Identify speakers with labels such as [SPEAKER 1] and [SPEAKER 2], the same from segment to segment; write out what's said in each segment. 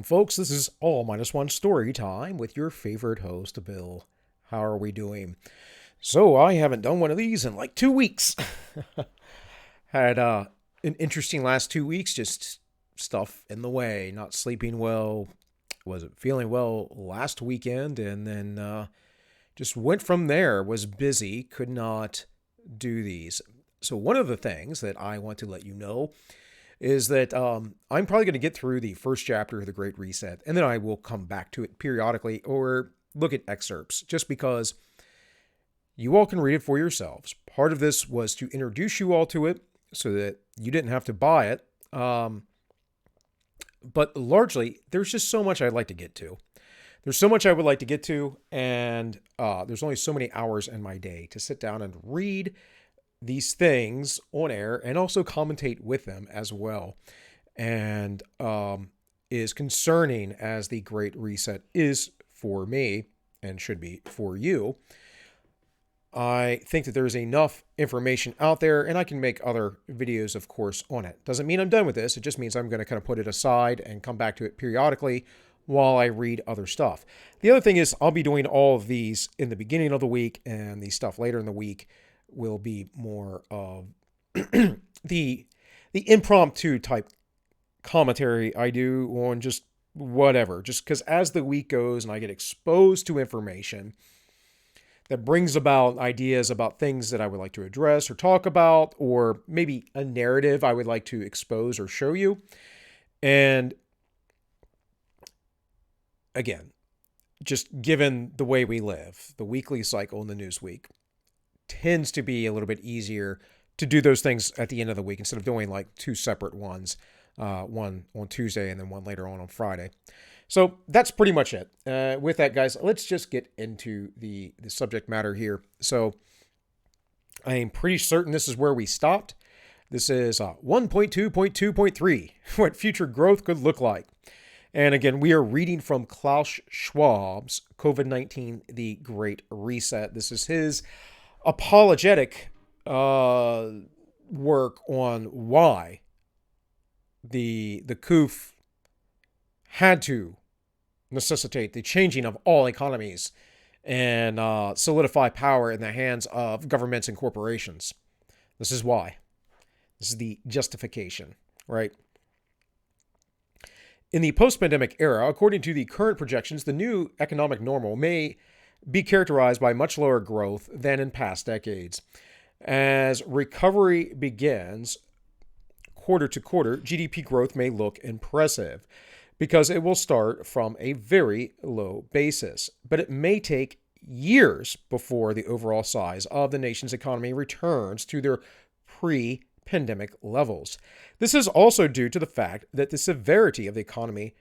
[SPEAKER 1] folks. This is All Minus One Story Time with your favorite host, Bill. How are we doing? So, I haven't done one of these in like 2 weeks. Had an interesting last 2 weeks, just stuff in the way, not sleeping well, wasn't feeling well last weekend, and then just went from there, was busy, could not do these. So, one of the things that I want to let you know is that I'm probably going to get through the first chapter of The Great Reset, and then I will come back to it periodically or look at excerpts, just because you all can read it for yourselves. Part of this was to introduce you all to it so that you didn't have to buy it. But largely, there's just so much I'd like to get to. There's so much I would like to get to, and there's only so many hours in my day to sit down and read these things on air and also commentate with them as well. And is concerning as the Great Reset is for me and should be for you. I think that there's enough information out there, and I can make other videos, of course, on it. Doesn't mean I'm done with this. It just means I'm going to kind of put it aside and come back to it periodically while I read other stuff. The other thing is I'll be doing all of these in the beginning of the week, and the stuff later in the week will be more of the impromptu type commentary I do on just whatever. Just because as the week goes and I get exposed to information that brings about ideas about things that I would like to address or talk about, or maybe a narrative I would like to expose or show you. And again, just given the way we live, the weekly cycle in the news week tends to be a little bit easier to do those things at the end of the week instead of doing like two separate ones, one on Tuesday and then one later on Friday. So that's pretty much it. With that, guys, let's just get into the subject matter here. So I am pretty certain this is where we stopped. This is 1.2.2.3, what future growth could look like. And again, we are reading from Klaus Schwab's COVID-19, The Great Reset. This is his apologetic work on why the coup had to necessitate the changing of all economies and solidify power in the hands of governments and corporations. This is why. This is the justification, right? In the post-pandemic era, according to the current projections, the new economic normal may be characterized by much lower growth than in past decades. As recovery begins, quarter to quarter, GDP growth may look impressive because it will start from a very low basis. But it may take years before the overall size of the nation's economy returns to their pre-pandemic levels. This is also due to the fact that the severity of the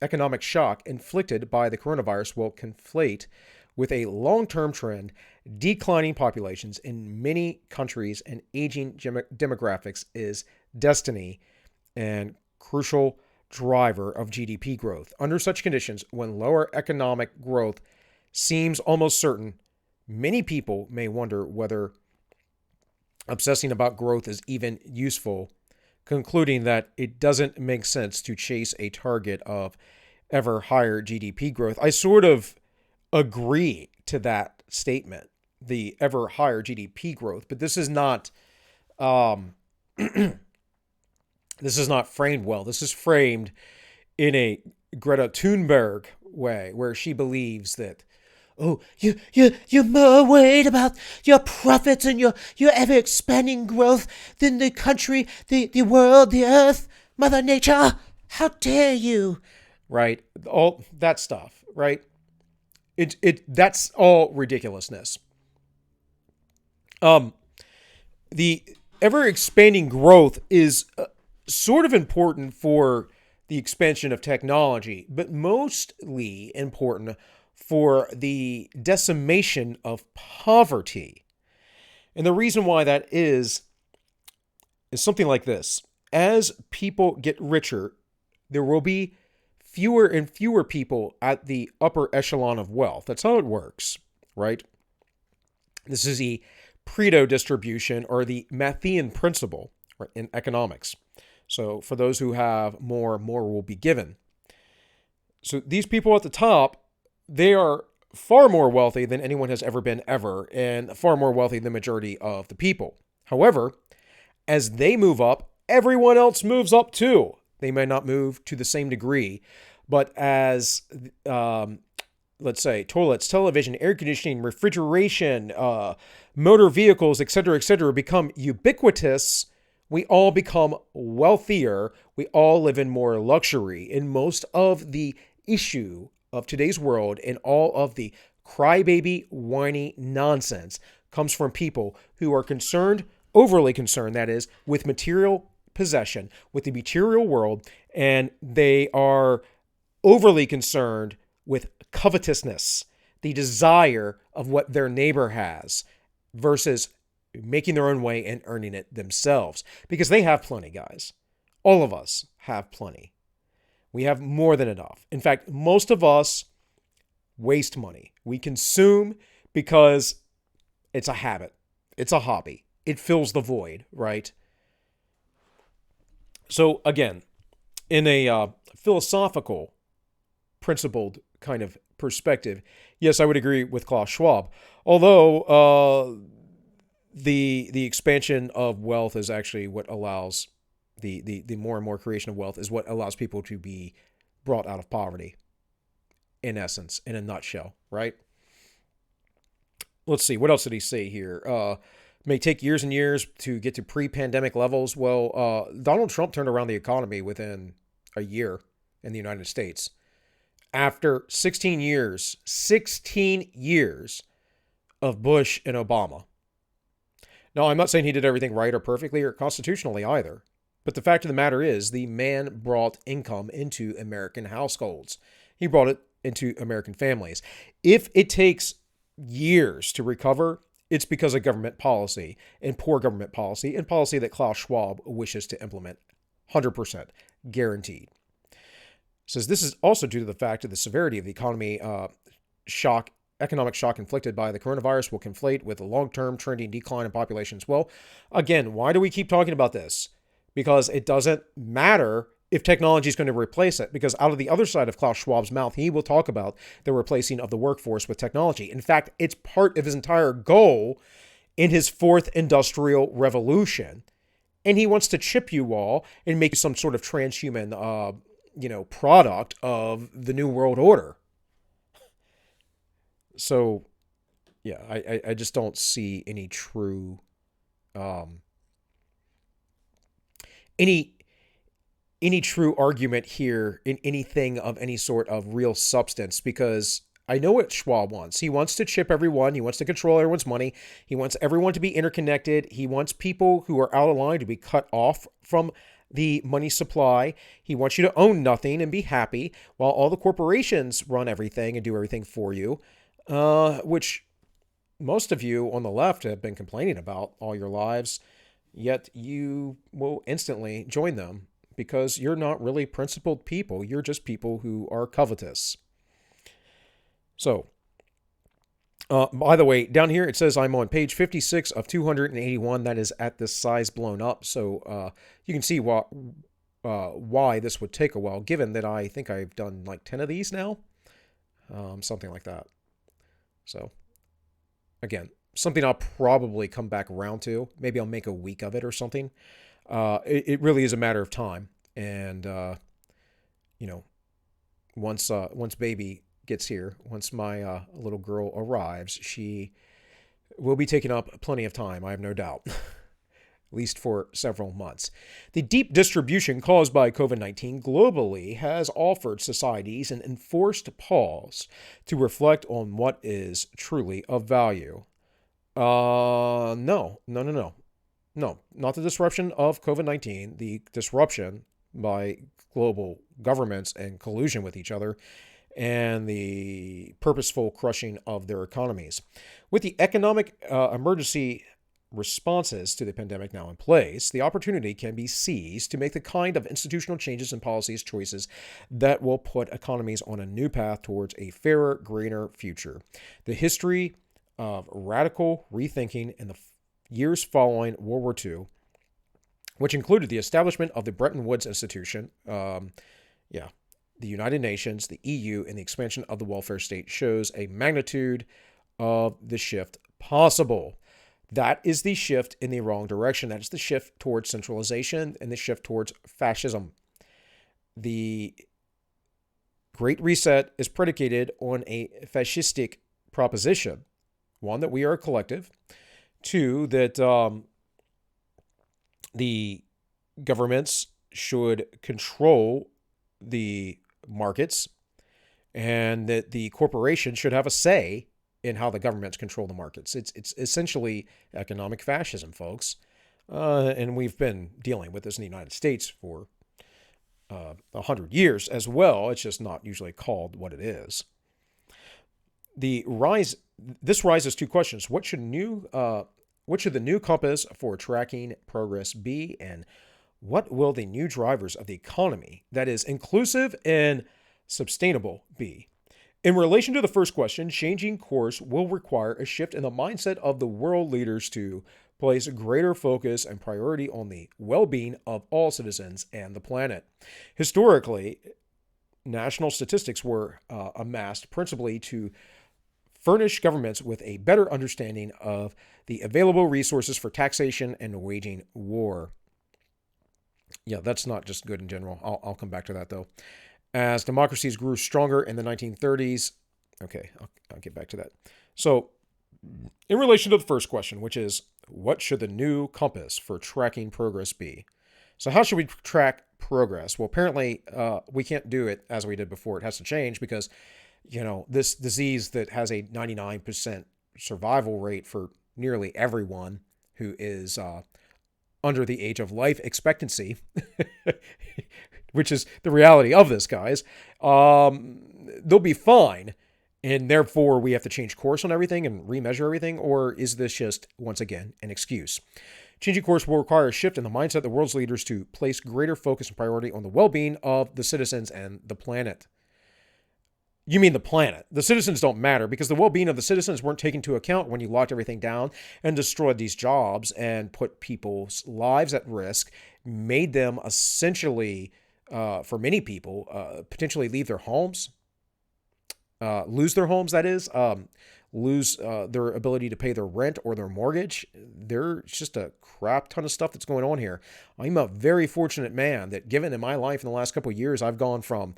[SPEAKER 1] economic shock inflicted by the coronavirus will conflate with a long-term trend, declining populations in many countries and aging demographics is destiny and crucial driver of GDP growth. Under such conditions, when lower economic growth seems almost certain, many people may wonder whether obsessing about growth is even useful, concluding that it doesn't make sense to chase a target of ever higher GDP growth. I sort of agree to that statement, the ever higher GDP growth, but this is not this is not framed well. This is framed in a Greta Thunberg way, where she believes that, oh, you're more worried about your profits and your ever expanding growth than the country, the world, the earth, Mother Nature. How dare you? Right? All that stuff, right? That's all ridiculousness. The ever expanding growth is sort of important for the expansion of technology, but mostly important for the decimation of poverty. And the reason why that is something like this. As people get richer, there will be fewer and fewer people at the upper echelon of wealth. That's how it works, right? This is the Pareto distribution, or the Mathian principle, right, in economics. So for those who have more will be given. So these people at the top, they are far more wealthy than anyone has ever been ever, and far more wealthy than the majority of the people. However, as they move up, everyone else moves up too. They may not move to the same degree, but as let's say toilets, television, air conditioning, refrigeration, motor vehicles, etc., become ubiquitous, we all become wealthier. We all live in more luxury. And most of the issue of today's world and all of the crybaby, whiny nonsense comes from people who are concerned, overly concerned, that is, with material possession, with the material world, and they are overly concerned with covetousness, the desire of what their neighbor has, versus making their own way and earning it themselves. Because they have plenty, guys. All of us have plenty. We have more than enough. In fact, most of us waste money. We consume because it's a habit. It's a hobby. It fills the void, right? So again, in a philosophical, principled kind of perspective, yes, I would agree with Klaus Schwab. Although the expansion of wealth is actually what allows the more and more creation of wealth is what allows people to be brought out of poverty. In essence, in a nutshell, right? Let's see, what else did he say here? May take years and years to get to pre-pandemic levels. Well, Donald Trump turned around the economy within a year in the United States. After 16 years of Bush and Obama. Now, I'm not saying he did everything right or perfectly or constitutionally either. But the fact of the matter is, the man brought income into American households. He brought it into American families. If it takes years to recover, it's because of government policy and poor government policy and policy that Klaus Schwab wishes to implement. 100% guaranteed. Says this is also due to the fact of the severity of the economic shock inflicted by the coronavirus will conflate with a long-term trending decline in populations. Well, again, why do we keep talking about this? Because it doesn't matter if technology is going to replace it. Because out of the other side of Klaus Schwab's mouth, he will talk about the replacing of the workforce with technology. In fact, it's part of his entire goal in his fourth industrial revolution. And he wants to chip you all and make you some sort of transhuman, product of the New World Order. So, yeah, I just don't see any true, any true argument here in anything of any sort of real substance, because I know what Schwab wants. He wants to chip everyone. He wants to control everyone's money. He wants everyone to be interconnected. He wants people who are out of line to be cut off from the money supply. He wants you to own nothing and be happy while all the corporations run everything and do everything for you, which most of you on the left have been complaining about all your lives, yet you will instantly join them because you're not really principled people. You're just people who are covetous. So, by the way, down here it says I'm on page 56 of 281. That is at this size blown up. So you can see why this would take a while, given that I think I've done like 10 of these now. Something like that. So, again, something I'll probably come back around to. Maybe I'll make a week of it or something. It really is a matter of time. And, once baby gets here, once my little girl arrives, she will be taking up plenty of time, I have no doubt, at least for several months. The deep distribution caused by COVID-19 globally has offered societies an enforced pause to reflect on what is truly of value. No, not the disruption of COVID-19, the disruption by global governments and collusion with each other, and the purposeful crushing of their economies. With the economic emergency responses to the pandemic now in place, the opportunity can be seized to make the kind of institutional changes and policies choices that will put economies on a new path towards a fairer, greener future. The history of radical rethinking in the years following World War II which included the establishment of the Bretton Woods Institution, yeah, the United Nations, the EU, and the expansion of the welfare state, shows a magnitude of the shift possible. That is the shift in the wrong direction. That is the shift towards centralization and the shift towards fascism. The Great Reset is predicated on a fascistic proposition. One, that we are a collective. Two, that the governments should control the markets and that the corporation should have a say in how the governments control the markets. It's essentially economic fascism, folks. And we've been dealing with this in the United States for 100 years as well. It's just not usually called what it is. This raises two questions. What should the new compass for tracking progress be, and what will the new drivers of the economy that is inclusive and sustainable be? In relation to the first question, changing course will require a shift in the mindset of the world leaders to place greater focus and priority on the well-being of all citizens and the planet. Historically, national statistics were amassed principally to furnish governments with a better understanding of the available resources for taxation and waging war. Yeah, that's not just good in general. I'll come back to that, though. As democracies grew stronger in the 1930s, okay, I'll get back to that. So, in relation to the first question, which is, what should the new compass for tracking progress be? So how should we track progress? Well, apparently we can't do it as we did before. It has to change because, this disease that has a 99% survival rate for nearly everyone who is under the age of life expectancy, which is the reality of this, guys, they'll be fine. And therefore, we have to change course on everything and remeasure everything? Or is this just, once again, an excuse? Changing course will require a shift in the mindset of the world's leaders to place greater focus and priority on the well-being of the citizens and the planet. You mean the planet. The citizens don't matter because the well-being of the citizens weren't taken into account when you locked everything down and destroyed these jobs and put people's lives at risk, made them essentially, for many people, potentially leave their homes. Lose their homes, that is, lose their ability to pay their rent or their mortgage. There's just a crap ton of stuff that's going on here. I'm a very fortunate man that, given in my life in the last couple of years, I've gone from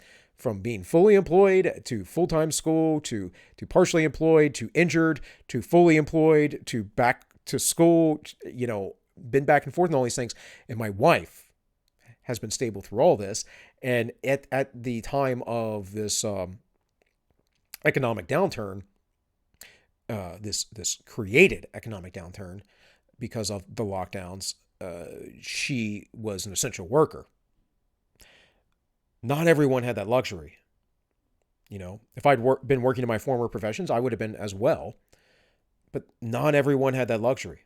[SPEAKER 1] being fully employed to full-time school to partially employed to injured to fully employed to back to school, been back and forth and all these things. And my wife has been stable through all this. And at the time of this economic downturn, this created economic downturn because of the lockdowns, she was an essential worker. Not everyone had that luxury. If I'd been working in my former professions, I would have been as well. But not everyone had that luxury.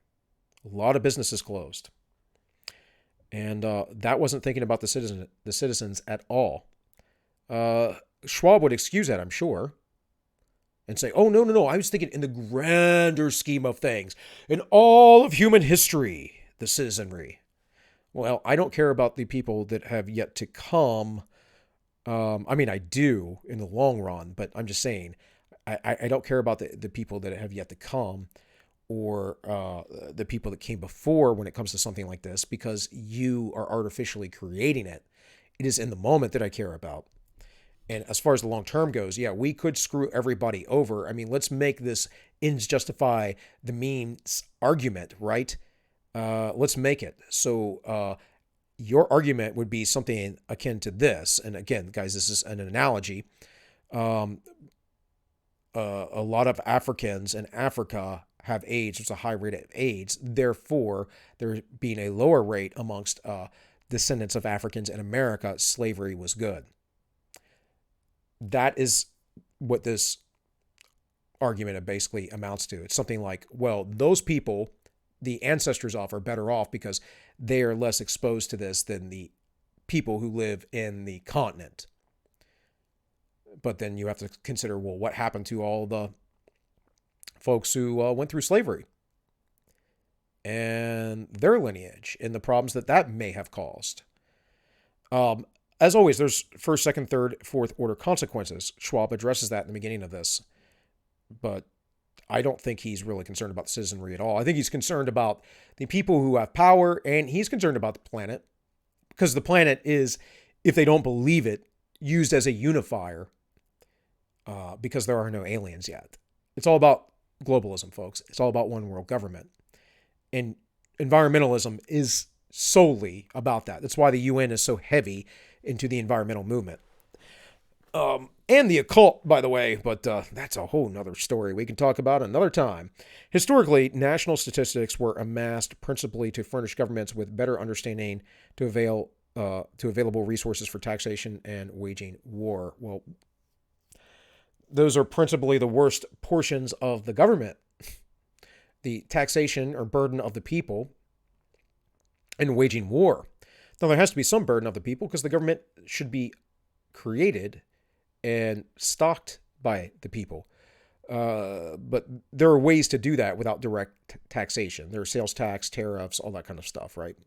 [SPEAKER 1] A lot of businesses closed. And that wasn't thinking about the citizens at all. Schwab would excuse that, I'm sure, and say, oh, no, I was thinking in the grander scheme of things, in all of human history, the citizenry. Well, I don't care about the people that have yet to come. I do in the long run, but I'm just saying, I don't care about the people that have yet to come or the people that came before when it comes to something like this, because you are artificially creating it. It is in the moment that I care about. And as far as the long term goes, yeah, we could screw everybody over. I mean, let's make this ends justify the means argument, right? Let's make it. So your argument would be something akin to this. And again, guys, this is an analogy. A lot of Africans in Africa have AIDS. There's a high rate of AIDS. Therefore, there being a lower rate amongst descendants of Africans in America, slavery was good. That is what this argument basically amounts to. It's something like, well, those people, the ancestors are better off because they are less exposed to this than the people who live in the continent. But then you have to consider, well, what happened to all the folks who went through slavery? and their lineage and the problems that that may have caused. As always, there's first, second, third, fourth order consequences. Schwab addresses that in the beginning of this, but I don't think he's really concerned about the citizenry at all. I think he's concerned about the people who have power, and he's concerned about the planet, because the planet is, if they don't believe it, used as a unifier because there are no aliens yet. It's all about globalism, folks. It's all about one world government. And environmentalism is solely about that. That's why the UN is so heavy into the environmental movement. And the occult, by the way, but that's a whole nother story we can talk about another time. Historically, national statistics were amassed principally to furnish governments with better understanding to available resources for taxation and waging war. Well, those are principally the worst portions of the government. The taxation or burden of the people and waging war. Now, there has to be some burden of the people because the government should be created and stocked by the people. But there are ways to do that without direct taxation. There are sales tax, tariffs, all that kind of stuff, right?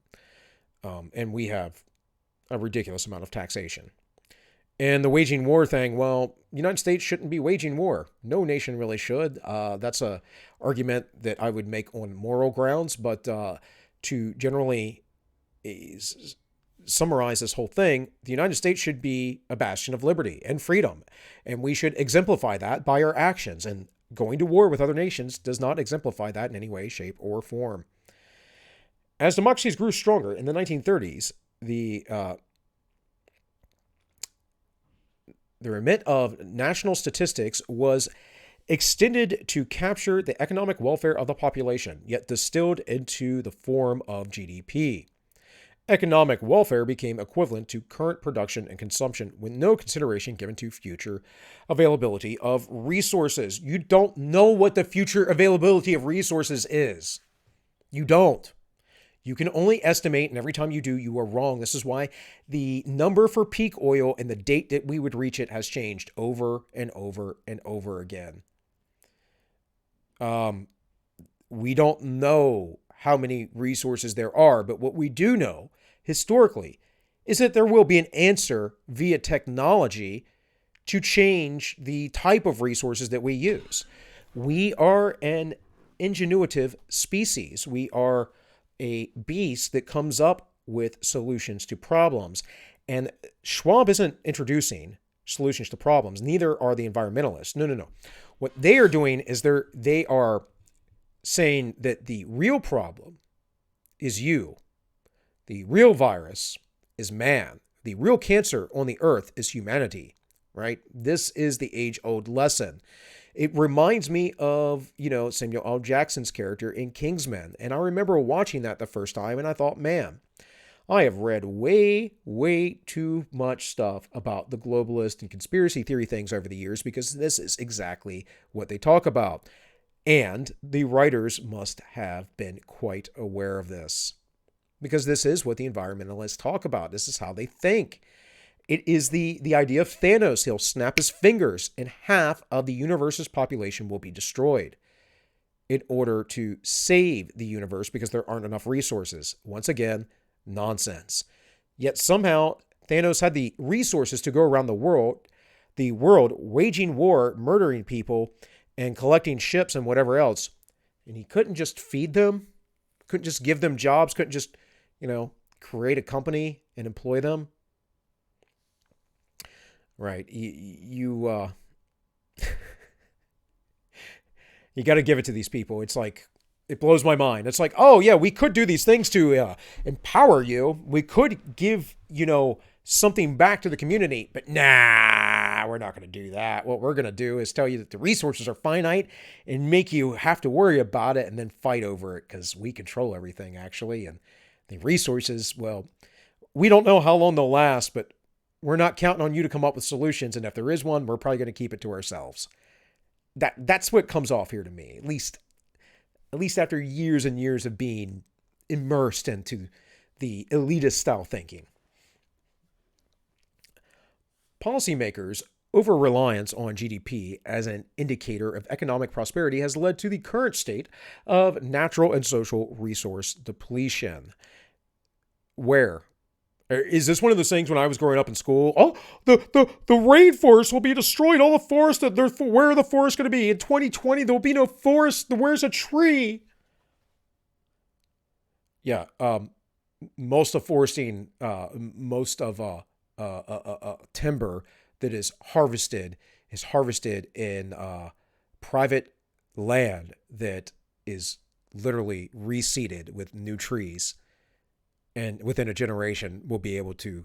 [SPEAKER 1] And we have a ridiculous amount of taxation. And the waging war thing, well, the United States shouldn't be waging war. No nation really should. That's a argument that I would make on moral grounds, but to generally summarize this whole thing, the United States should be a bastion of liberty and freedom, and we should exemplify that by our actions. And going to war with other nations does not exemplify that in any way, shape, or form. As democracies grew stronger in the 1930s, the remit of national statistics was extended to capture the economic welfare of the population, yet distilled into the form of GDP. Economic welfare became equivalent to current production and consumption with no consideration given to future availability of resources. You don't know what the future availability of resources is. You don't. You can only estimate, and every time you do, you are wrong. This is why the number for peak oil and the date that we would reach it has changed over and over and over again. We don't know how many resources there are, but what we do know historically is that there will be an answer via technology to change the type of resources that we use. We are an ingenuitive species. We are a beast that comes up with solutions to problems. And Schwab isn't introducing solutions to problems. Neither are the environmentalists. No. What they are doing is they are saying that the real problem is you. The real virus is man. The real cancer on the earth is humanity, right? This is the age-old lesson. It reminds me of, Samuel L. Jackson's character in Kingsman. And I remember watching that the first time and I thought, man, I have read way, way too much stuff about the globalist and conspiracy theory things over the years because this is exactly what they talk about. And the writers must have been quite aware of this because this is what the environmentalists talk about. This is how they think. It is the idea of Thanos. He'll snap his fingers and half of the universe's population will be destroyed in order to save the universe because there aren't enough resources. Once again, nonsense. Yet somehow Thanos had the resources to go around the world waging war, murdering people, and collecting ships and whatever else. And he couldn't just feed them, couldn't just give them jobs, couldn't just, create a company and employ them. Right. You got to give it to these people. It's like, it blows my mind. It's like, oh yeah, we could do these things to empower you. We could give, something back to the community, but nah, we're not going to do that. What we're going to do is tell you that the resources are finite and make you have to worry about it and then fight over it because we control everything actually. And the resources, well, we don't know how long they'll last, but we're not counting on you to come up with solutions. And if there is one, we're probably going to keep it to ourselves. That's what comes off here to me, at least after years and years of being immersed into the elitist style thinking. Policymakers over-reliance on GDP as an indicator of economic prosperity has led to the current state of natural and social resource depletion. Where? Is this one of those things when I was growing up in school? Oh, the rainforest will be destroyed. All the forest, where are the forests going to be? In 2020, there will be no forest. Where's a tree? Yeah, most of foresting, most of timber that is harvested in private land that is literally reseeded with new trees, and within a generation will be able to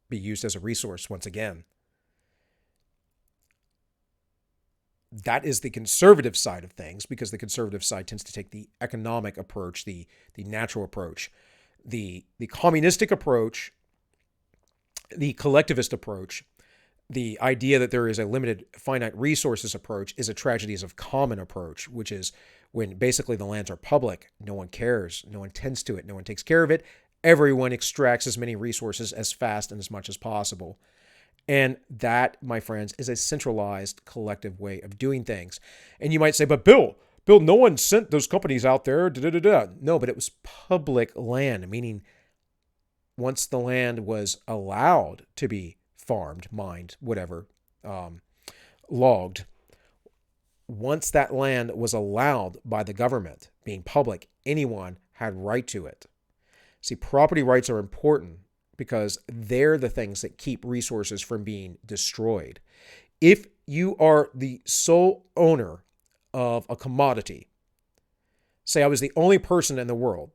[SPEAKER 1] be used as a resource once again. That is the conservative side of things, because the conservative side tends to take the economic approach, the natural approach. The communistic approach, the collectivist approach, the idea that there is a limited finite resources approach is a tragedies of common approach, which is when basically the lands are public. No one cares. No one tends to it. No one takes care of it. Everyone extracts as many resources as fast and as much as possible. And that, my friends, is a centralized collective way of doing things. And you might say, but Bill, no one sent those companies out there. No, but it was public land, meaning once the land was allowed to be farmed, mined, whatever, logged, once that land was allowed by the government, being public, anyone had right to it. See, property rights are important because they're the things that keep resources from being destroyed. If you are the sole owner of a commodity, say I was the only person in the world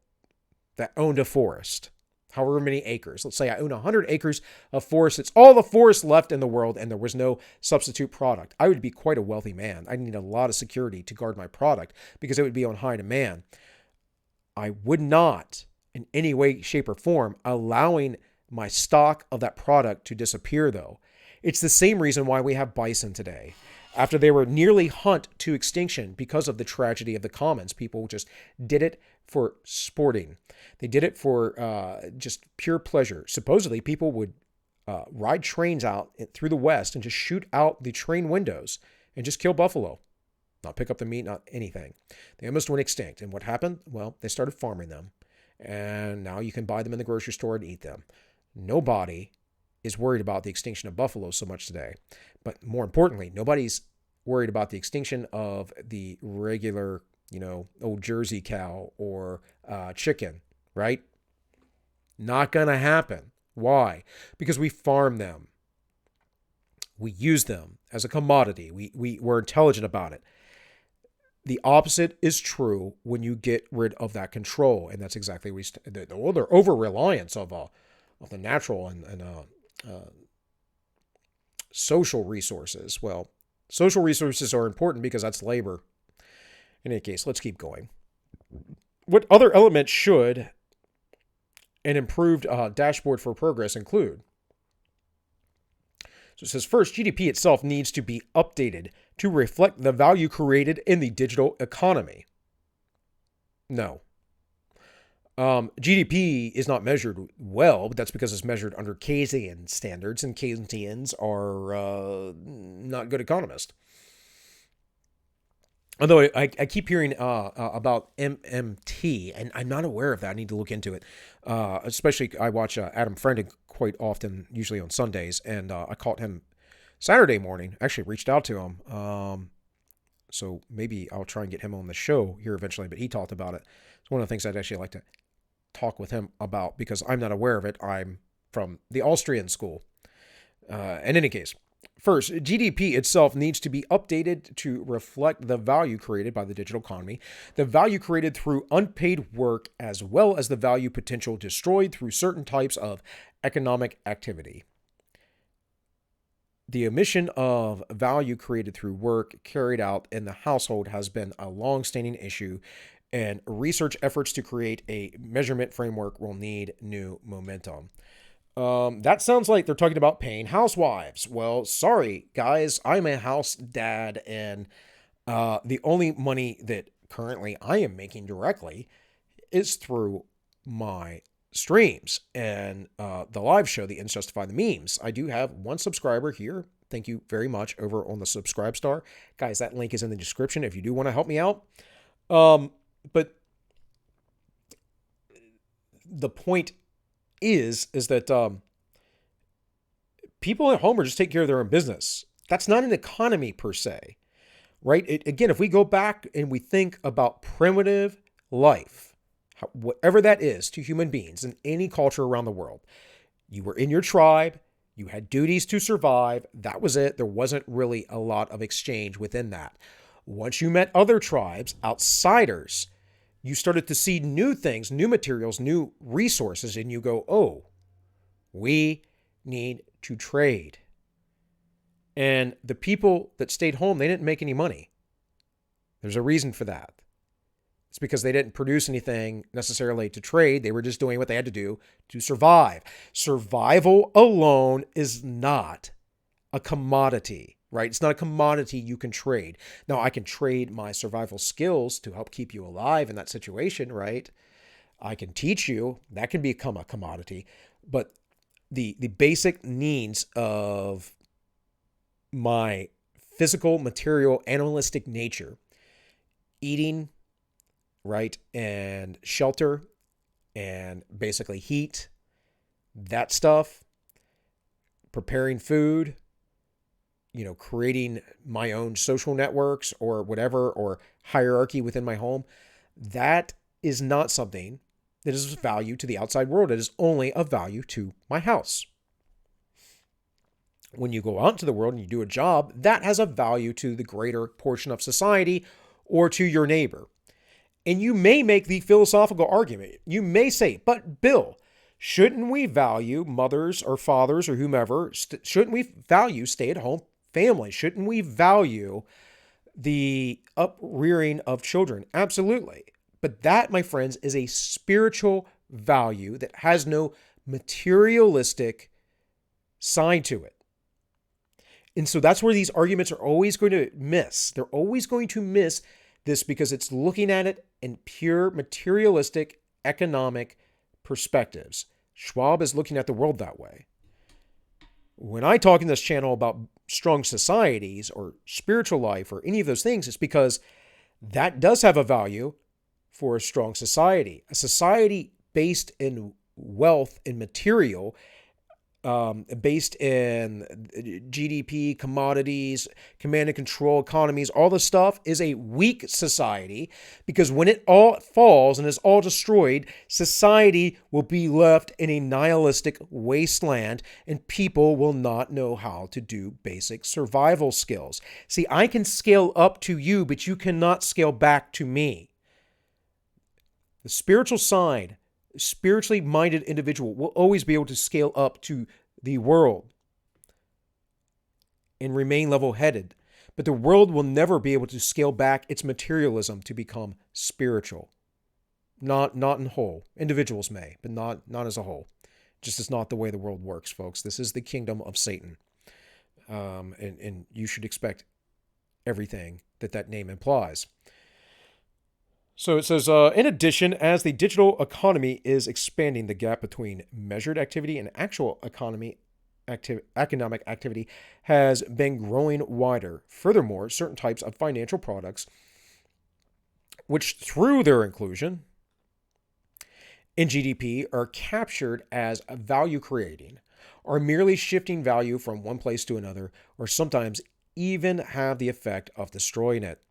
[SPEAKER 1] that owned a forest, however many acres. Let's say I own 100 acres of forest. It's all the forest left in the world and there was no substitute product. I would be quite a wealthy man. I'd need a lot of security to guard my product because it would be on high demand. I would not, in any way, shape, or form, allowing my stock of that product to disappear, though. It's the same reason why we have bison today. After they were nearly hunt to extinction because of the tragedy of the commons, people just did it for sporting. They did it for just pure pleasure. Supposedly, people would ride trains out through the West and just shoot out the train windows and just kill buffalo. Not pick up the meat, not anything. They almost went extinct. And what happened? Well, they started farming them. And now you can buy them in the grocery store and eat them. Nobody is worried about the extinction of buffalo so much today. But more importantly, nobody's worried about the extinction of the regular, old Jersey cow or chicken, right? Not going to happen. Why? Because we farm them. We use them as a commodity. We're intelligent about it. The opposite is true when you get rid of that control, and that's exactly the over-reliance of the natural and social resources. Well, social resources are important because that's labor. In any case, let's keep going. What other elements should an improved dashboard for progress include? So it says, first, GDP itself needs to be updated to reflect the value created in the digital economy. No. GDP is not measured well, but that's because it's measured under Keynesian standards, and Keynesians are not good economists. Although I keep hearing about MMT, and I'm not aware of that. I need to look into it. Especially, I watch Adam Friend quite often, usually on Sundays, and I caught him Saturday morning. Actually reached out to him. So maybe I'll try and get him on the show here eventually, but he talked about it. It's one of the things I'd actually like to talk with him about because I'm not aware of it. I'm from the Austrian school. In any case, first, GDP itself needs to be updated to reflect the value created by the digital economy, the value created through unpaid work, as well as the value potential destroyed through certain types of economic activity. The omission of value created through work carried out in the household has been a long-standing issue, and research efforts to create a measurement framework will need new momentum. That sounds like they're talking about paying housewives. Well, sorry, guys, I'm a house dad, and the only money that currently I am making directly is through my streams and the live show, the Ends Justify the Memes. I do have one subscriber here thank you very much over on the Subscribestar. Guys, that link is in the description if you do want to help me out. But the point is that people at home are just taking care of their own business. That's not an economy per se, right? Again, if we go back and we think about primitive life, whatever that is to human beings in any culture around the world, you were in your tribe, you had duties to survive. That was it. There wasn't really a lot of exchange within that. Once you met other tribes, outsiders, you started to see new things, new materials, new resources, and you go, oh, we need to trade. And the people that stayed home, they didn't make any money. There's a reason for that. It's because they didn't produce anything necessarily to trade. They were just doing what they had to do to survive. Survival alone is not a commodity, right? It's not a commodity you can trade. Now, I can trade my survival skills to help keep you alive in that situation, right? I can teach you. That can become a commodity. But the basic needs of my physical, material, animalistic nature, eating, right, and shelter, and basically heat, that stuff, preparing food, creating my own social networks or whatever, or hierarchy within my home, that is not something that is of value to the outside world. It is only of value to my house. When you go out into the world and you do a job, that has a value to the greater portion of society or to your neighbor. And you may make the philosophical argument. You may say, but Bill, shouldn't we value mothers or fathers or whomever? Shouldn't we value stay-at-home families? Shouldn't we value the uprearing of children? Absolutely. But that, my friends, is a spiritual value that has no materialistic side to it. And so that's where these arguments are always going to miss. They're always going to miss this because it's looking at it in pure materialistic economic perspectives. Schwab is looking at the world that way. When I talk in this channel about strong societies or spiritual life or any of those things, it's because that does have a value for a strong society. A society based in wealth and material, based in GDP, commodities, command and control economies, all this stuff is a weak society, because when it all falls and is all destroyed, society will be left in a nihilistic wasteland and people will not know how to do basic survival skills. See, I can scale up to you, but you cannot scale back to me. The spiritual side, spiritually minded individual will always be able to scale up to the world and remain level-headed. But the world will never be able to scale back its materialism to become spiritual. Not in whole. Individuals may, but not as a whole. Just is not the way the world works, folks. This is the kingdom of Satan. And you should expect everything that name implies. So it says, in addition, as the digital economy is expanding, the gap between measured activity and actual economic activity has been growing wider. Furthermore, certain types of financial products, which through their inclusion in GDP are captured as value creating, are merely shifting value from one place to another, or sometimes even have the effect of destroying it.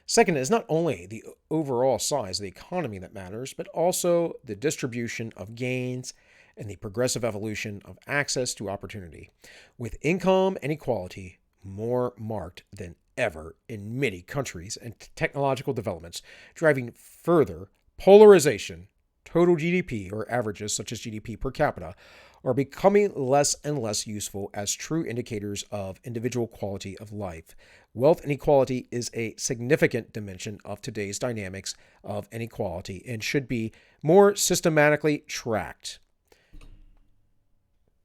[SPEAKER 1] Second, it's not only the overall size of the economy that matters, but also the distribution of gains and the progressive evolution of access to opportunity, with income inequality more marked than ever in many countries and technological developments, driving further polarization. Total GDP, or averages such as GDP per capita, are becoming less and less useful as true indicators of individual quality of life. Wealth inequality is a significant dimension of today's dynamics of inequality and should be more systematically tracked.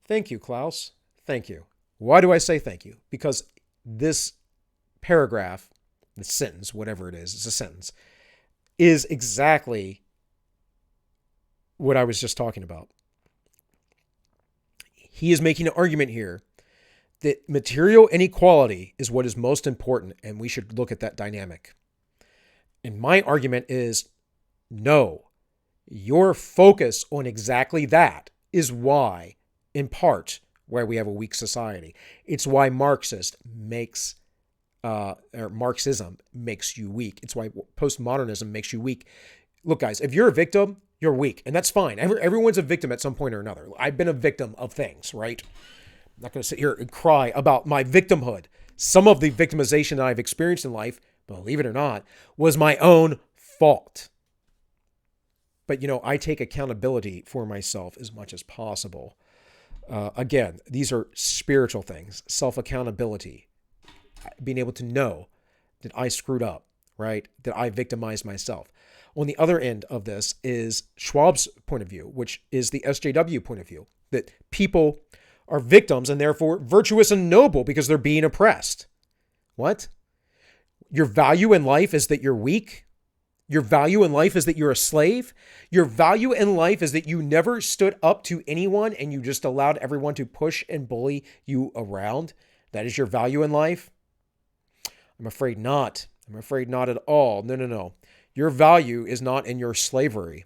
[SPEAKER 1] Thank you, Klaus. Thank you. Why do I say thank you? Because this paragraph, this sentence, whatever it is, it's a sentence, is exactly what I was just talking about. He is making an argument here that material inequality is what is most important, and we should look at that dynamic. And my argument is no. Your focus on exactly that is why, in part, why we have a weak society. It's why Marxism makes you weak. It's why postmodernism makes you weak. Look, guys, if you're a victim, you're weak, and that's fine. Everyone's a victim at some point or another. I've been a victim of things, right? I'm not going to sit here and cry about my victimhood. Some of the victimization that I've experienced in life, believe it or not, was my own fault. But, I take accountability for myself as much as possible. Again, these are spiritual things, self-accountability, being able to know that I screwed up, right? That I victimized myself. On the other end of this is Schwab's point of view, which is the SJW point of view, that people are victims and therefore virtuous and noble because they're being oppressed. What? Your value in life is that you're weak? Your value in life is that you're a slave? Your value in life is that you never stood up to anyone and you just allowed everyone to push and bully you around? That is your value in life? I'm afraid not. I'm afraid not at all. No. Your value is not in your slavery.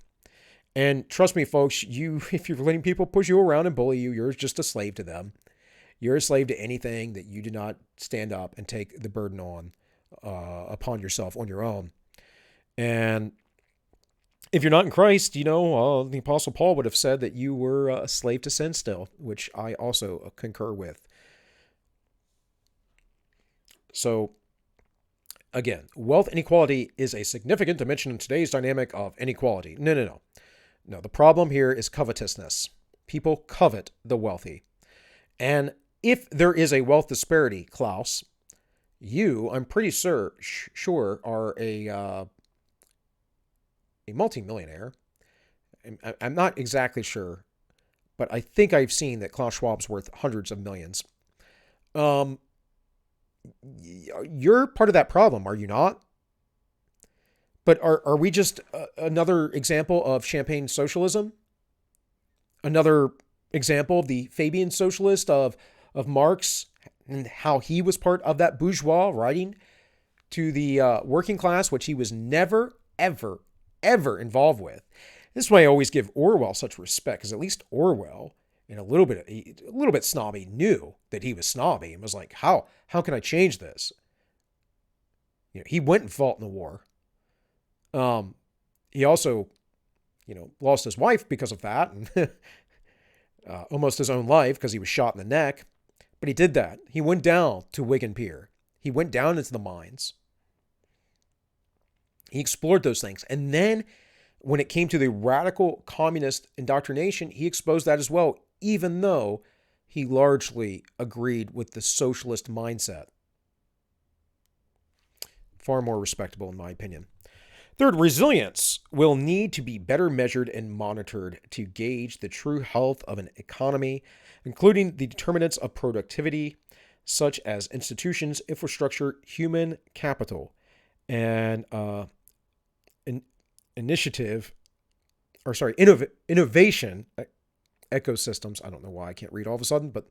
[SPEAKER 1] And trust me, folks, if you're letting people push you around and bully you, you're just a slave to them. You're a slave to anything that you do not stand up and take the burden on upon yourself on your own. And if you're not in Christ, the Apostle Paul would have said that you were a slave to sin still, which I also concur with. So, again, wealth inequality is a significant dimension in today's dynamic of inequality. No. No, the problem here is covetousness. People covet the wealthy. And if there is a wealth disparity, Klaus, you, I'm pretty sure, are a multimillionaire. I'm not exactly sure, but I think I've seen that Klaus Schwab's worth hundreds of millions. You're part of that problem, are you not? But are we just another example of champagne socialism? Another example of the Fabian socialist of Marx and how he was part of that bourgeois writing to the working class, which he was never, ever, ever involved with. This is why I always give Orwell such respect, because at least Orwell, and a little bit snobby, knew that he was snobby and was like, how can I change this? He went and fought in the war. He also, lost his wife because of that, and almost his own life because he was shot in the neck. But he did that. He went down to Wigan Pier. He went down into the mines. He explored those things. And then when it came to the radical communist indoctrination, he exposed that as well, even though he largely agreed with the socialist mindset. Far more respectable, in my opinion. Third, resilience will need to be better measured and monitored to gauge the true health of an economy, including the determinants of productivity, such as institutions, infrastructure, human capital, and innovation ecosystems. I don't know why I can't read all of a sudden, but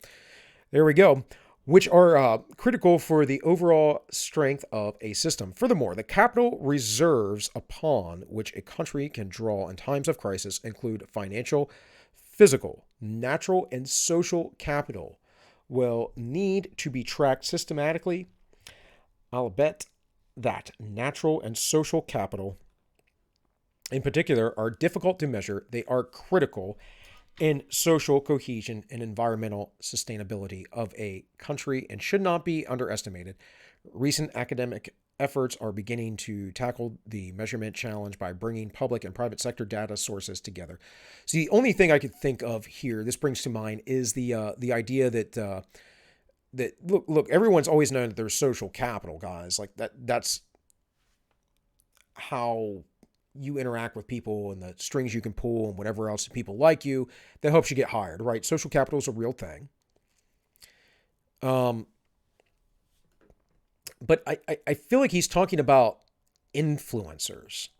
[SPEAKER 1] there we go. Which are critical for the overall strength of a system. Furthermore, the capital reserves upon which a country can draw in times of crisis include financial, physical, natural, and social capital will need to be tracked systematically. I'll bet that natural and social capital, in particular, are difficult to measure. They are critical in social cohesion and environmental sustainability of a country and should not be underestimated. Recent academic efforts are beginning to tackle the measurement challenge by bringing public and private sector data sources together. So the only thing I could think of here, this brings to mind, is the idea that look, everyone's always known that there's social capital, guys. Like that's how you interact with people and the strings you can pull and whatever else people like you that helps you get hired, right? Social capital is a real thing. But I feel like he's talking about influencers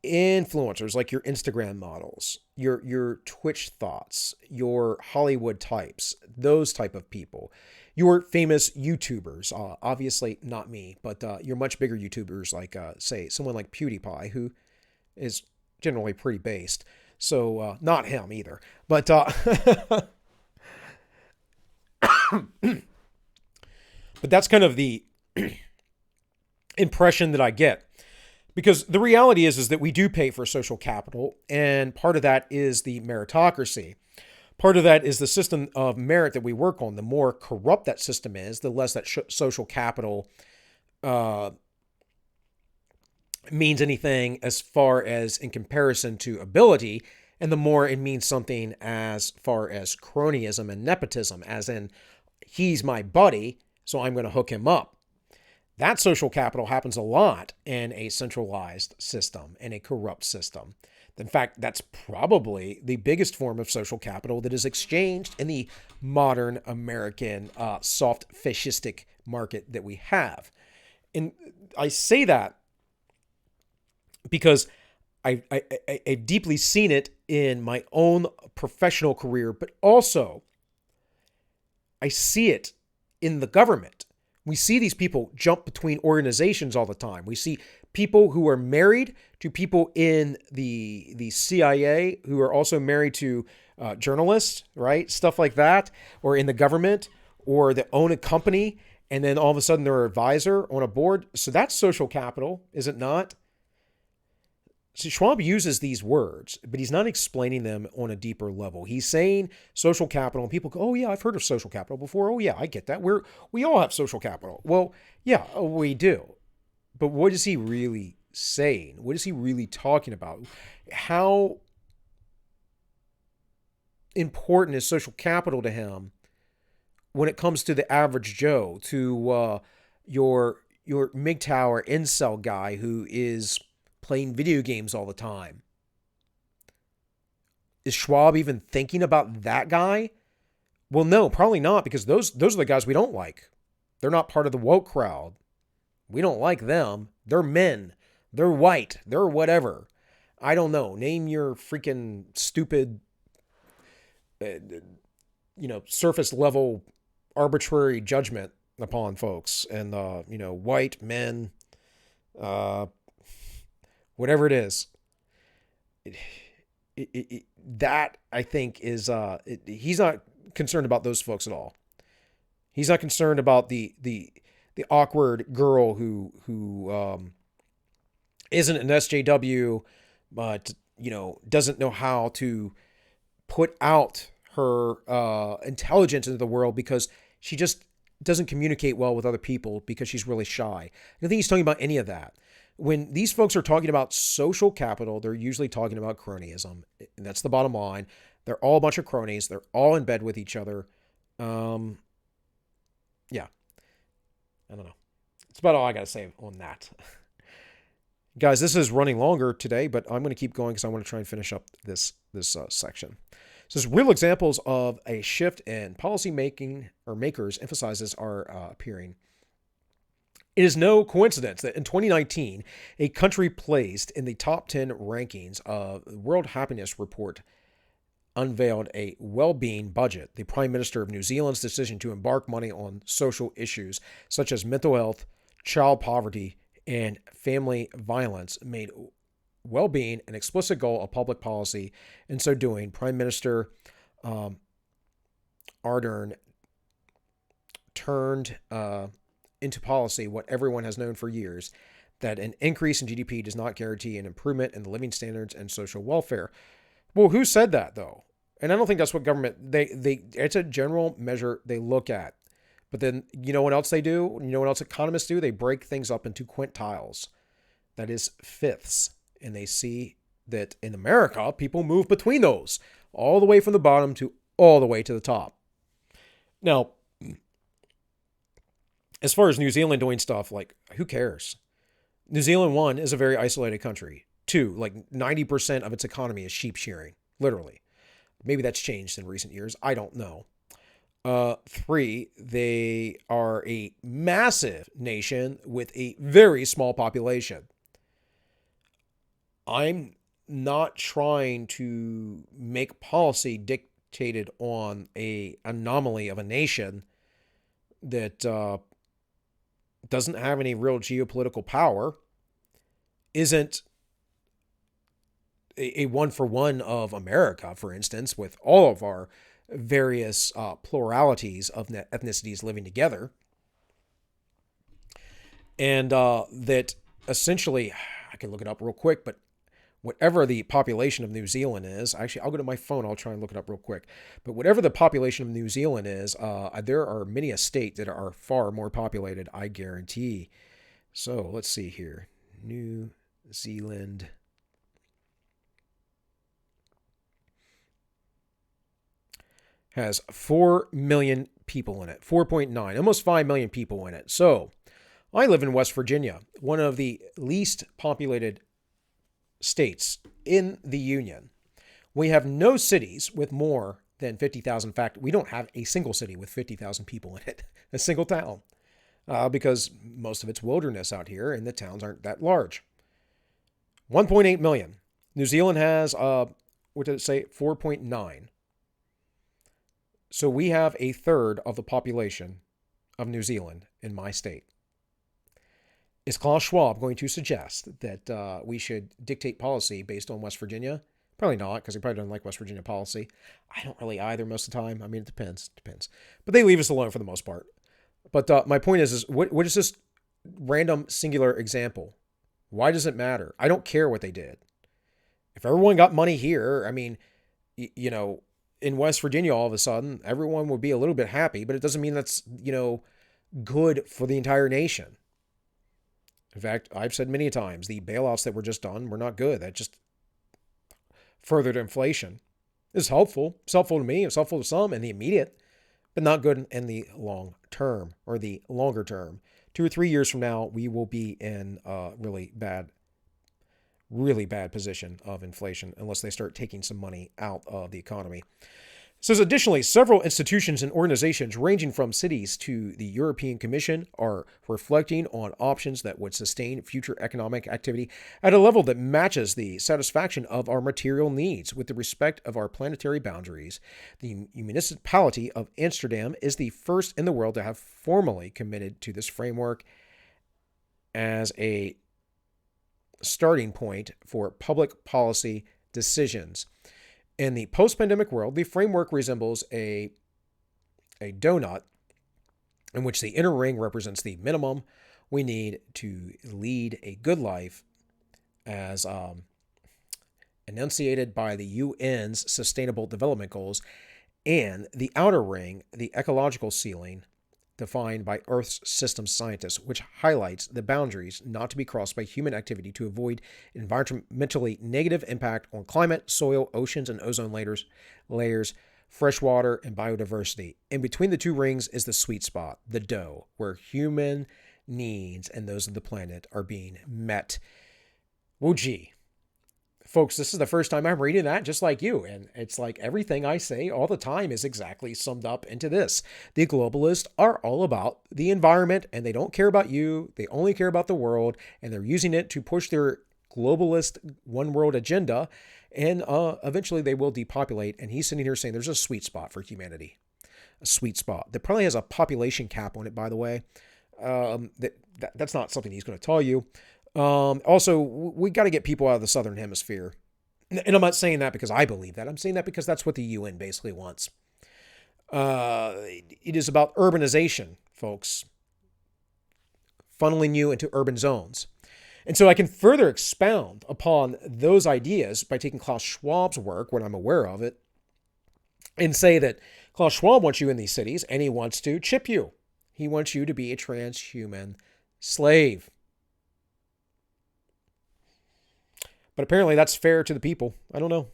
[SPEAKER 1] like your Instagram models, your Twitch thoughts, your Hollywood types, those type of people, your famous YouTubers. Obviously not me, but your much bigger YouTubers like say someone like PewDiePie, who is generally pretty based. So not him either. But but that's kind of the impression that I get. Because the reality is that we do pay for social capital, and part of that is the meritocracy. Part of that is the system of merit that we work on. The more corrupt that system is, the less that social capital means anything as far as in comparison to ability, and the more it means something as far as cronyism and nepotism, as in, he's my buddy, so I'm going to hook him up. That social capital happens a lot in a centralized system, in a corrupt system. In fact, that's probably the biggest form of social capital that is exchanged in the modern American soft fascistic market that we have. And I say that because I've deeply seen it in my own professional career, but also I see it in the government. We see these people jump between organizations all the time. We see people who are married to people in the CIA who are also married to journalists, right? Stuff like that, or in the government, or that own a company, and then all of a sudden they're an advisor on a board. So that's social capital, is it not? So Schwab uses these words, but he's not explaining them on a deeper level. He's saying social capital, and people go, "Oh yeah, I've heard of social capital before. Oh yeah, I get that. We all have social capital." Well, yeah, we do. But what is he really saying? What is he really talking about? How important is social capital to him when it comes to the average Joe, to your MGTOW incel guy who is playing video games all the time? Is Schwab even thinking about that guy? Well, no, probably not, because those are the guys we don't like. They're not part of the woke crowd. We don't like them. They're men. They're white. They're whatever. I don't know. Name your freaking stupid, surface level arbitrary judgment upon folks. And, white men, whatever it is. That, I think, is he's not concerned about those folks at all. He's not concerned about the awkward girl who isn't an SJW, but doesn't know how to put out her intelligence into the world because she just doesn't communicate well with other people because she's really shy. I don't think he's talking about any of that. When these folks are talking about social capital, they're usually talking about cronyism. And that's the bottom line. They're all a bunch of cronies. They're all in bed with each other. Yeah. I don't know. That's about all I got to say on that. Guys, this is running longer today, but I'm going to keep going because I want to try and finish up this section. So this real examples of a shift in policy making or makers emphasizes are appearing. It is no coincidence that in 2019, a country placed in the top 10 rankings of the World Happiness Report unveiled a well-being budget. The Prime Minister of New Zealand's decision to embark money on social issues such as mental health, child poverty, and family violence made well-being an explicit goal of public policy. In so doing, Prime Minister Ardern turned into policy what everyone has known for years, that an increase in GDP does not guarantee an improvement in the living standards and social welfare. Well, who said that, though? And I don't think that's what government, it's a general measure they look at. But then, you know what else they do? You know what else economists do? They break things up into quintiles. That is fifths. And they see that in America, people move between those, all the way from the bottom to all the way to the top. Now, as far as New Zealand doing stuff, like, who cares? New Zealand, 1, is a very isolated country. 2, like 90% of its economy is sheep shearing, literally. Maybe that's changed in recent years. I don't know. 3, they are a massive nation with a very small population. I'm not trying to make policy dictated on a anomaly of a nation that doesn't have any real geopolitical power, isn't a one for one of America, for instance, with all of our various pluralities of ethnicities living together. And that essentially, I can look it up real quick, but whatever the population of New Zealand is, actually, I'll go to my phone, I'll try and look it up real quick. But whatever the population of New Zealand is, there are many a state that are far more populated, I guarantee. So let's see here. New Zealand has 4 million people in it, 4.9, almost 5 million people in it. So I live in West Virginia, one of the least populated states in the Union. We have no cities with more than 50,000. In fact, we don't have a single city with 50,000 people in it, a single town, because most of it's wilderness out here and the towns aren't that large. 1.8 million. New Zealand has, what did it say, 4.9. So we have a third of the population of New Zealand in my state. Is Klaus Schwab going to suggest that we should dictate policy based on West Virginia? Probably not, because he probably doesn't like West Virginia policy. I don't really either most of the time. I mean, it depends. But they leave us alone for the most part. But my point is what is this random singular example? Why does it matter? I don't care what they did. If everyone got money here, I mean, in West Virginia, all of a sudden, everyone would be a little bit happy, but it doesn't mean that's, good for the entire nation. In fact, I've said many times, the bailouts that were just done were not good. That just furthered inflation. It's helpful. It's helpful to me. It's helpful to some in the immediate, but not good in the long term or the longer term. 2 or 3 years from now, we will be in a really bad position of inflation unless they start taking some money out of the economy. It says, additionally, several institutions and organizations ranging from cities to the European Commission are reflecting on options that would sustain future economic activity at a level that matches the satisfaction of our material needs with the respect of our planetary boundaries. The municipality of Amsterdam is the first in the world to have formally committed to this framework as a starting point for public policy decisions. In the post-pandemic world, the framework resembles a donut in which the inner ring represents the minimum we need to lead a good life as enunciated by the UN's Sustainable Development Goals, and the outer ring, the ecological ceiling, defined by Earth's systems scientists, which highlights the boundaries not to be crossed by human activity to avoid environmentally negative impact on climate, soil, oceans, and ozone layers, fresh water, and biodiversity. In between the two rings is the sweet spot, the dough, where human needs and those of the planet are being met. Well, gee. Folks, this is the first time I'm reading that, just like you. And it's like everything I say all the time is exactly summed up into this. The globalists are all about the environment, and they don't care about you. They only care about the world, and they're using it to push their globalist one world agenda. And eventually they will depopulate. And he's sitting here saying there's a sweet spot for humanity. A sweet spot that probably has a population cap on it, by the way. That's not something he's going to tell you. Also, we got to get people out of the Southern Hemisphere. And I'm not saying that because I believe that. I'm saying that because that's what the UN basically wants. It is about urbanization, folks. Funneling you into urban zones. And so I can further expound upon those ideas by taking Klaus Schwab's work, when I'm aware of it, and say that Klaus Schwab wants you in these cities, and he wants to chip you. He wants you to be a transhuman slave. But apparently that's fair to the people. I don't know.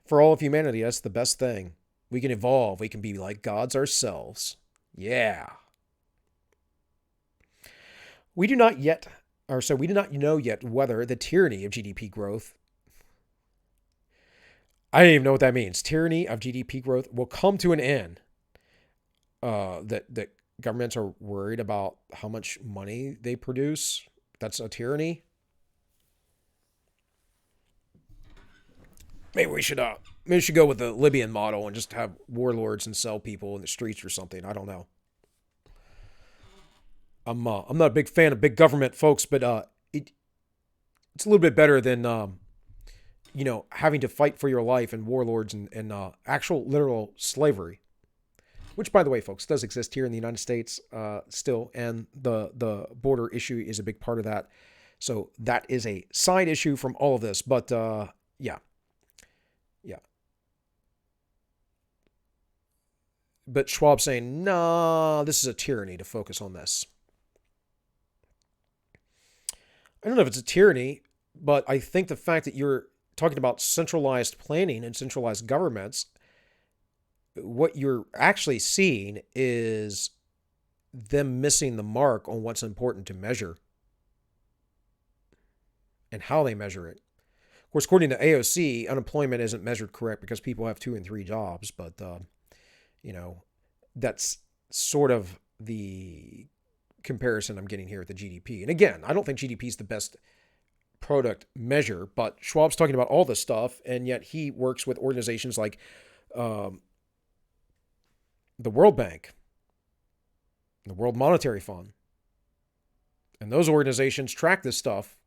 [SPEAKER 1] For all of humanity, that's the best thing. We can evolve. We can be like gods ourselves. Yeah. We do not know yet whether the tyranny of GDP growth, I don't even know what that means. Tyranny of GDP growth will come to an end. That governments are worried about how much money they produce. That's a tyranny. Maybe we should go with the Libyan model and just have warlords and sell people in the streets or something. I don't know. I'm not a big fan of big government, folks, but it's a little bit better than having to fight for your life and warlords and actual literal slavery, which, by the way, folks, does exist here in the United States still, and the border issue is a big part of that. So that is a side issue from all of this, but yeah. But Schwab saying, nah, this is a tyranny to focus on this. I don't know if it's a tyranny, but I think the fact that you're talking about centralized planning and centralized governments, what you're actually seeing is them missing the mark on what's important to measure and how they measure it. Of course, according to AOC, unemployment isn't measured correct because people have 2 and 3 jobs, but that's sort of the comparison I'm getting here with the GDP. And again, I don't think GDP is the best product measure, but Schwab's talking about all this stuff, and yet he works with organizations like the World Bank, the World Monetary Fund, and those organizations track this stuff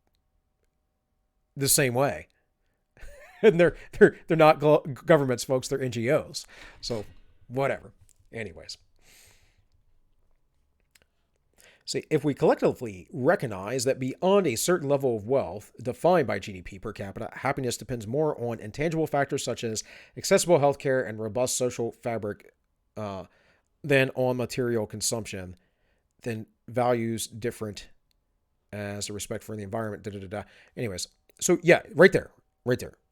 [SPEAKER 1] the same way. And they're not governments, folks. They're NGOs. So whatever. Anyways. See, if we collectively recognize that beyond a certain level of wealth defined by GDP per capita, happiness depends more on intangible factors such as accessible healthcare and robust social fabric than on material consumption, then values different as a respect for the environment. Da, da, da, da. Anyways, so yeah, right there.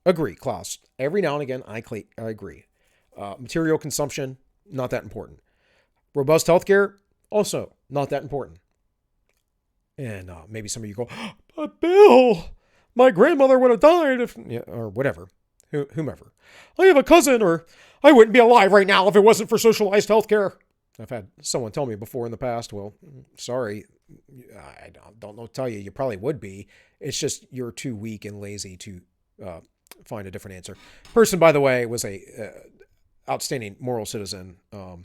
[SPEAKER 1] Agree, Klaus. Every now and again, I agree. Material consumption, not that important. Robust healthcare, also not that important. And maybe some of you go, but Bill, my grandmother would have died if, or whatever, whomever. I have a cousin, or I wouldn't be alive right now if it wasn't for socialized healthcare. I've had someone tell me before in the past, well, sorry, I don't know what to tell you. You probably would be. It's just you're too weak and lazy to find a different answer. Person, by the way, was a outstanding moral citizen. No,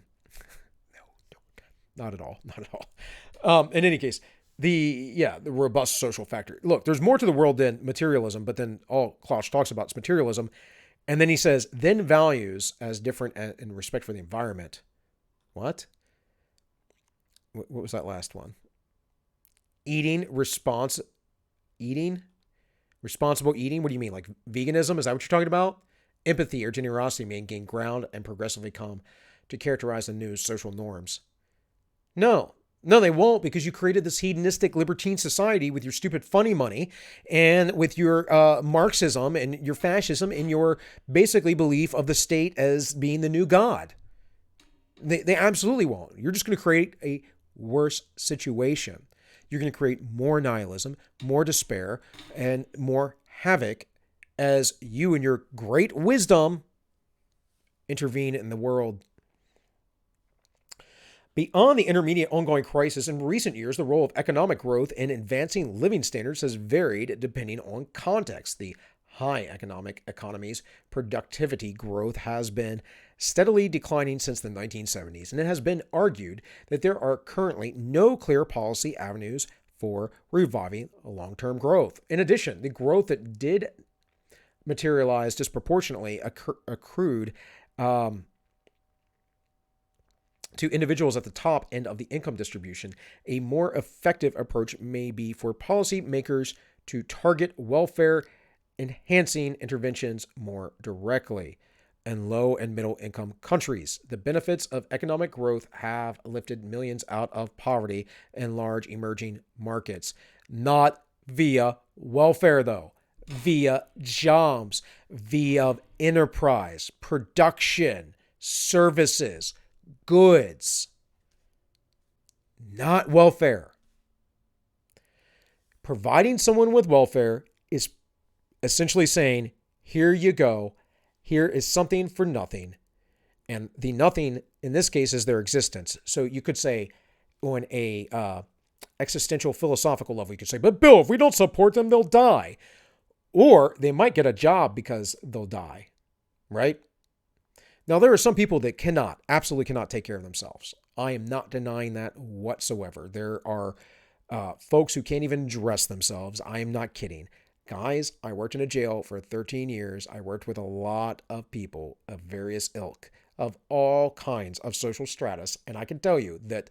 [SPEAKER 1] not at all. In any case, the robust social factor. Look, there's more to the world than materialism, but then all Klaus talks about is materialism. And then he says, then values as different in respect for the environment. What was that last one? Responsible eating? What do you mean? Like veganism? Is that what you're talking about? Empathy or generosity may gain ground and progressively come to characterize the new social norms. No, they won't, because you created this hedonistic libertine society with your stupid funny money and with your Marxism and your fascism and your basically belief of the state as being the new God. They absolutely won't. You're just going to create a worse situation. You're going to create more nihilism, more despair, and more havoc as you and your great wisdom intervene in the world. Beyond the intermediate ongoing crisis, in recent years, the role of economic growth in advancing living standards has varied depending on context. The high economic economies' productivity growth has been steadily declining since the 1970s, and it has been argued that there are currently no clear policy avenues for reviving long-term growth. In addition, the growth that did materialize disproportionately accrued to individuals at the top end of the income distribution. A more effective approach may be for policymakers to target welfare enhancing interventions more directly. In low and middle income countries, the benefits of economic growth have lifted millions out of poverty in large emerging markets. Not via welfare, though. Via jobs, via enterprise, production, services, goods. Not welfare. Providing someone with welfare is essentially saying, here you go. Here is something for nothing. And the nothing in this case is their existence. So you could say on a existential philosophical level, you could say, but Bill, if we don't support them, they'll die. Or they might get a job because they'll die, right? Now, there are some people that absolutely cannot take care of themselves. I am not denying that whatsoever. There are folks who can't even dress themselves. I am not kidding. Guys, I worked in a jail for 13 years. I worked with a lot of people of various ilk, of all kinds of social stratus. And I can tell you that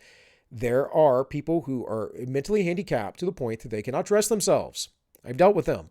[SPEAKER 1] there are people who are mentally handicapped to the point that they cannot dress themselves. I've dealt with them.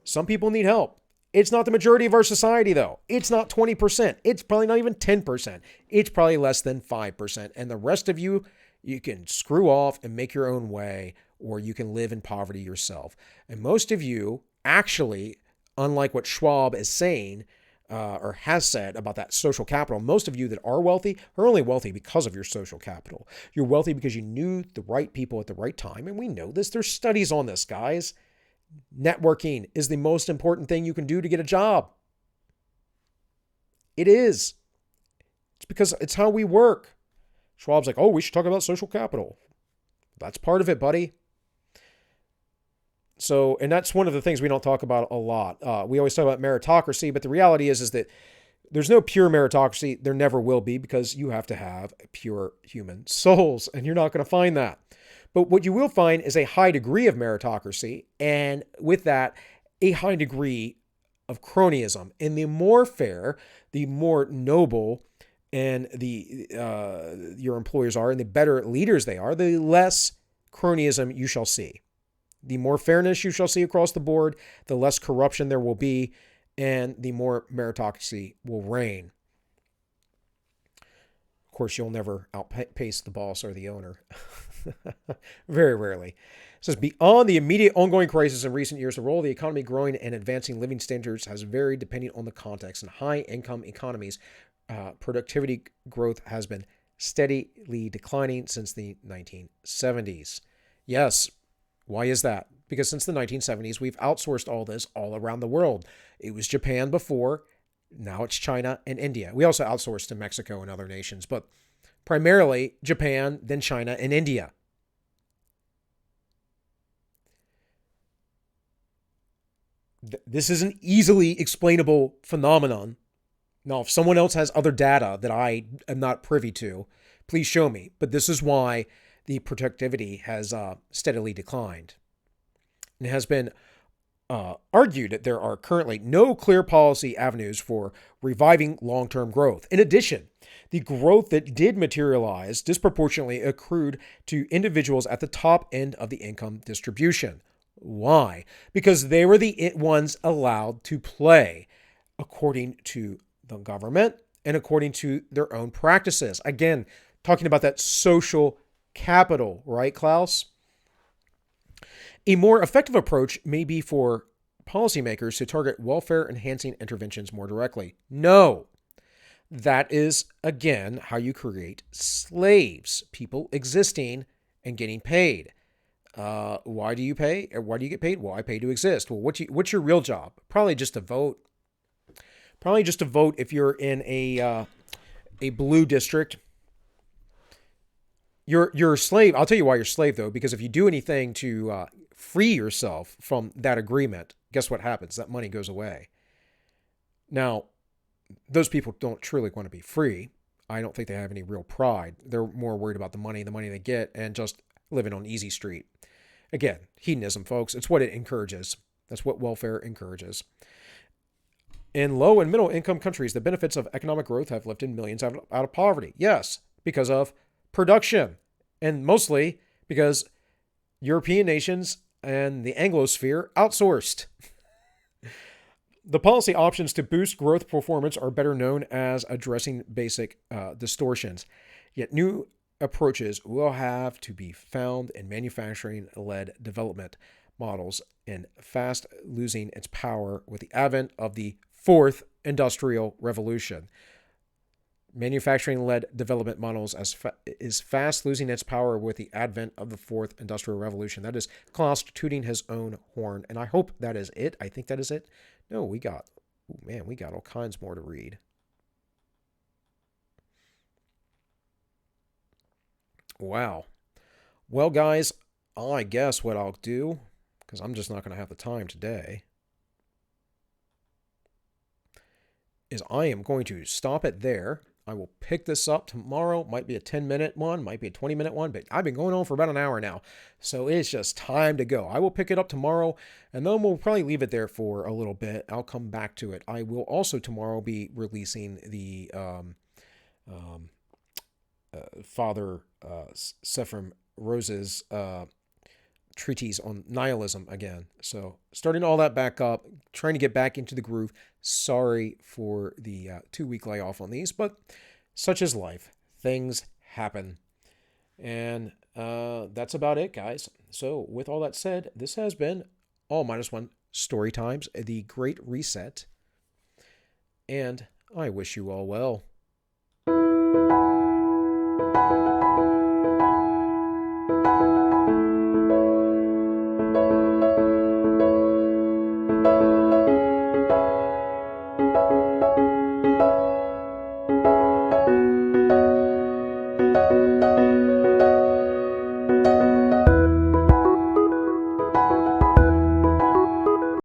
[SPEAKER 1] Some people need help. It's not the majority of our society, though. It's not 20%. It's probably not even 10%. It's probably less than 5%. And the rest of you, you can screw off and make your own way, or you can live in poverty yourself. And most of you, actually, unlike what Schwab is saying or has said about that social capital, most of you that are wealthy are only wealthy because of your social capital. You're wealthy because you knew the right people at the right time. And we know this. There's studies on this, guys. Networking is the most important thing you can do to get a job. It is. It's because it's how we work. Schwab's like, oh, we should talk about social capital. That's part of it, buddy. So, and that's one of the things we don't talk about a lot. We always talk about meritocracy, but the reality is that there's no pure meritocracy. There never will be, because you have to have pure human souls, and you're not going to find that. But what you will find is a high degree of meritocracy, and with that, a high degree of cronyism. And the more fair, the more noble and your employers are, and the better leaders they are, the less cronyism you shall see. The more fairness you shall see across the board, the less corruption there will be, and the more meritocracy will reign. Of course, you'll never outpace the boss or the owner. Very rarely. It says, beyond the immediate ongoing crisis in recent years, the role of the economy growing and advancing living standards has varied depending on the context. In high-income economies, productivity growth has been steadily declining since the 1970s. Yes. Why is that? Because since the 1970s, we've outsourced all this all around the world. It was Japan before. Now it's China and India. We also outsource to Mexico and other nations, but primarily Japan, then China and India. This is an easily explainable phenomenon. Now, if someone else has other data that I am not privy to, please show me. But this is why the productivity has steadily declined. It has been argued that there are currently no clear policy avenues for reviving long-term growth. In addition, the growth that did materialize disproportionately accrued to individuals at the top end of the income distribution. Why? Because they were the ones allowed to play according to the government and according to their own practices. Again, talking about that social capital, right, Klaus? A more effective approach may be for policymakers to target welfare-enhancing interventions more directly. No. That is, again, how you create slaves, people existing and getting paid. Why do you pay? Or why do you get paid? Well, I pay to exist. Well, what's your real job? Probably just to vote. Probably just to vote if you're in a blue district. You're a slave. I'll tell you why you're a slave, though, because if you do anything to free yourself from that agreement, guess what happens? That money goes away. Now, those people don't truly want to be free. I don't think they have any real pride. They're more worried about the money they get, and just living on easy street. Again, hedonism, folks. It's what it encourages. That's what welfare encourages. In low and middle income countries, the benefits of economic growth have lifted millions out of poverty. Yes, because of production, and mostly because European nations and the Anglosphere outsourced. The policy options to boost growth performance are better known as addressing basic distortions. Yet new approaches will have to be found in manufacturing-led development models, and fast losing its power with the advent of the fourth industrial revolution. Manufacturing-led development models is fast losing its power with the advent of the fourth industrial revolution. That is Klaus tooting his own horn, and I hope that is it. I think that is it. No, we got all kinds more to read. Wow. Well, guys, I guess what I'll do, because I'm just not going to have the time today, is I am going to stop it there. I will pick this up tomorrow. Might be a 10-minute one, might be a 20-minute one, but I've been going on for about an hour now. So it's just time to go. I will pick it up tomorrow, and then we'll probably leave it there for a little bit. I'll come back to it. I will also tomorrow be releasing the Father Sephirim Rose's treatise on nihilism again. So starting all that back up, trying to get back into the groove. Sorry for the 2-week layoff on these, but such is life. Things happen. And that's about it, guys. So with all that said, this has been All Minus One Story Times, the Great Reset. And I wish you all well.